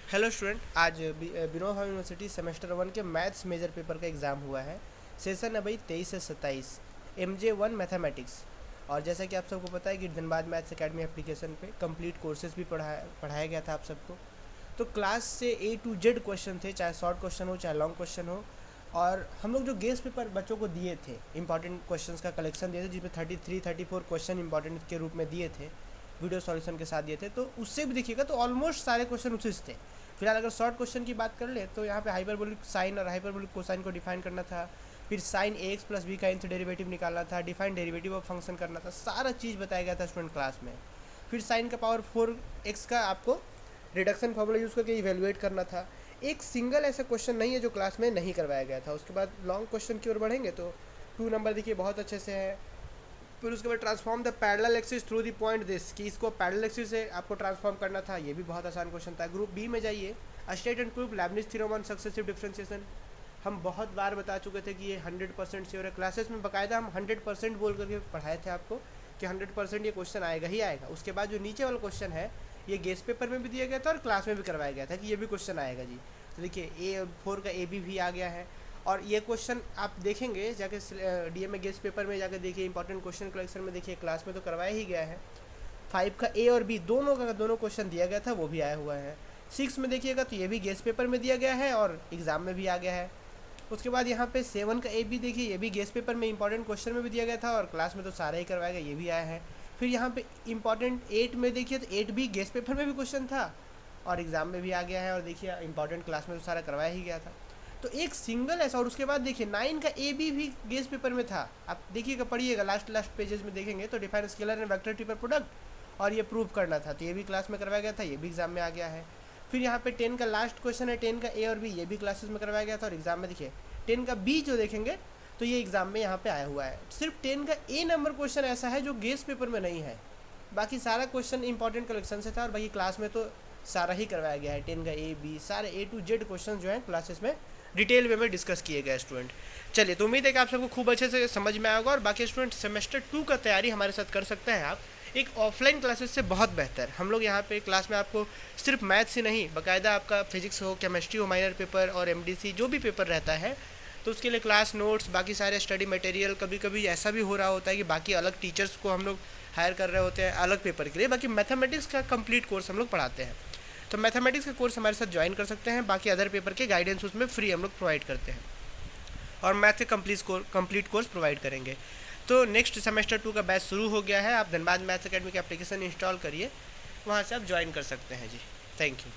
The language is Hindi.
हेलो स्टूडेंट, आज बिनोवा यूनिवर्सिटी सेमेस्टर 1 के मैथ्स मेजर पेपर का एग्ज़ाम हुआ है। सेशन है भाई 23 से 27, MJ1 मैथमेटिक्स। और जैसा कि आप सबको पता है कि धनबाद मैथ्स एकेडमी एप्लीकेशन पे कंप्लीट कोर्सेज भी पढ़ाया गया था आप सबको। तो क्लास से A to Z क्वेश्चन थे, चाहे शॉर्ट क्वेश्चन हो चाहे लॉन्ग क्वेश्चन हो। और हम लोग जो गेस्ट पेपर बच्चों को दिए थे, इंपॉर्टेंट क्वेश्चंस का कलेक्शन दिए थे, जिसमें 33-34 क्वेश्चन इंपॉर्टेंट के रूप में दिए थे, वीडियो सॉल्यूशन के साथ दिए थे। तो उससे भी देखिएगा तो ऑलमोस्ट सारे क्वेश्चन उसी से थे। फिलहाल अगर शॉर्ट क्वेश्चन की बात कर ले तो यहाँ पे हाइपरबोलिक साइन और हाइपरबोलिक कोसाइन को डिफाइन करना था, फिर साइन AX प्लस बी का nth डेरिवेटिव निकालना था, डिफाइन डेरिवेटिव ऑफ फंक्शन करना था, सारा चीज़ बताया गया था स्टूडेंट क्लास में। फिर साइन का पावर 4x का आपको रिडक्शन फॉर्मूला यूज़ करके इवेलुएट करना था। एक सिंगल ऐसा क्वेश्चन नहीं है जो क्लास में नहीं करवाया गया था। उसके बाद लॉन्ग क्वेश्चन की ओर बढ़ेंगे तो 2 नंबर देखिए बहुत अच्छे से है। फिर उसके बाद transform the parallel axis through the point this, कि इसको पैरेलल एक्सिस से आपको ट्रांसफॉर्म करना था, ये भी बहुत आसान क्वेश्चन था। ग्रुप बी में जाइए, state and prove Lebanese theorem on successive differentiation. हम बहुत बार बता चुके थे कि ये 100% श्योर है। क्लासेस में बाकायदा हम 100% बोल करके पढ़ाए थे आपको कि 100% ये क्वेश्चन आएगा ही आएगा। उसके बाद जो नीचे वाला क्वेश्चन है, ये गेस्ट पेपर में भी दिया गया था और क्लास में भी करवाया गया था कि ये भी क्वेश्चन आएगा जी। तो देखिए A4 का AB भी आ गया है। और ये क्वेश्चन आप देखेंगे जाके DMA गेस्ट पेपर में जाकर देखिए, इंपॉर्टेंट क्वेश्चन कलेक्शन में देखिए, क्लास में तो करवाया ही गया है। 5 का A और B दोनों का दोनों क्वेश्चन दिया गया था, वो भी आया हुआ है। 6 में देखिएगा तो ये भी गेस्ट पेपर में दिया गया है और एग्जाम में भी आ गया है। उसके बाद यहाँ पे 7 का AB देखिए, ये भी गेस्ट पेपर में इंपॉर्टेंट क्वेश्चन में भी दिया गया था और क्लास में तो सारा ही करवाया गया, ये भी आया है। फिर यहाँ पे इंपॉर्टेंट 8 में देखिए तो 8 भी गेस्ट पेपर में भी क्वेश्चन था और एग्जाम में भी आ गया है, और देखिए इंपॉर्टेंट क्लास में तो सारा करवाया ही गया था। तो एक सिंगल ऐसा। और उसके बाद देखिए 9 का AB भी गेस्ट पेपर में था। आप देखिएगा, पढ़िएगा, लास्ट पेजेस में देखेंगे तो define scalar and vector triple product, और ये प्रूव करना था, तो ये भी क्लास में करवाया गया था, ये भी एग्जाम में आ गया है। फिर यहाँ पे 10 का लास्ट क्वेश्चन है, 10 का A और B, ये भी क्लासेस में करवाया गया था और एग्जाम में देखिए 10 का B जो देखेंगे तो ये एग्जाम में यहाँ पे आया हुआ है। सिर्फ 10 का A नंबर क्वेश्चन ऐसा है जो गेस्ट पेपर में नहीं है, बाकी सारा क्वेश्चन इंपॉर्टेंट कलेक्शन से था और बाकी क्लास में तो सारा ही करवाया गया है। 10 का A B सारे A to Z क्वेश्चन जो है क्लासेस में डिटेल वे में डिस्कस किए गए स्टूडेंट। चलिए, तो उम्मीद है कि आप सबको खूब अच्छे से समझ में आएगा। और बाकी स्टूडेंट सेमेस्टर 2 का तैयारी हमारे साथ कर सकते हैं आप, एक ऑफलाइन क्लासेस से बहुत बेहतर। हम लोग यहाँ पे क्लास में आपको सिर्फ मैथ्स ही नहीं, बाकायदा आपका फिजिक्स हो, केमिस्ट्री हो, माइनर पेपर और MDC जो भी पेपर रहता है, तो उसके लिए क्लास नोट्स, बाकी सारे स्टडी मटेरियल। कभी कभी ऐसा भी हो रहा होता है कि बाकी अलग टीचर्स को हम लोग हायर कर रहे होते हैं अलग पेपर के लिए। बाकी मैथमेटिक्स का कंप्लीट कोर्स हम लोग पढ़ाते हैं, तो मैथमेटिक्स का कोर्स हमारे साथ ज्वाइन कर सकते हैं। बाकी अदर पेपर के गाइडेंस उसमें फ्री हम लोग प्रोवाइड करते हैं और मैथ के कंप्लीट कोर्स प्रोवाइड करेंगे। तो नेक्स्ट सेमेस्टर 2 का बैच शुरू हो गया है। आप धनबाद मैथ्स एकेडमी की एप्लीकेशन इंस्टॉल करिए, वहाँ से आप ज्वाइन कर सकते हैं जी। Thank you.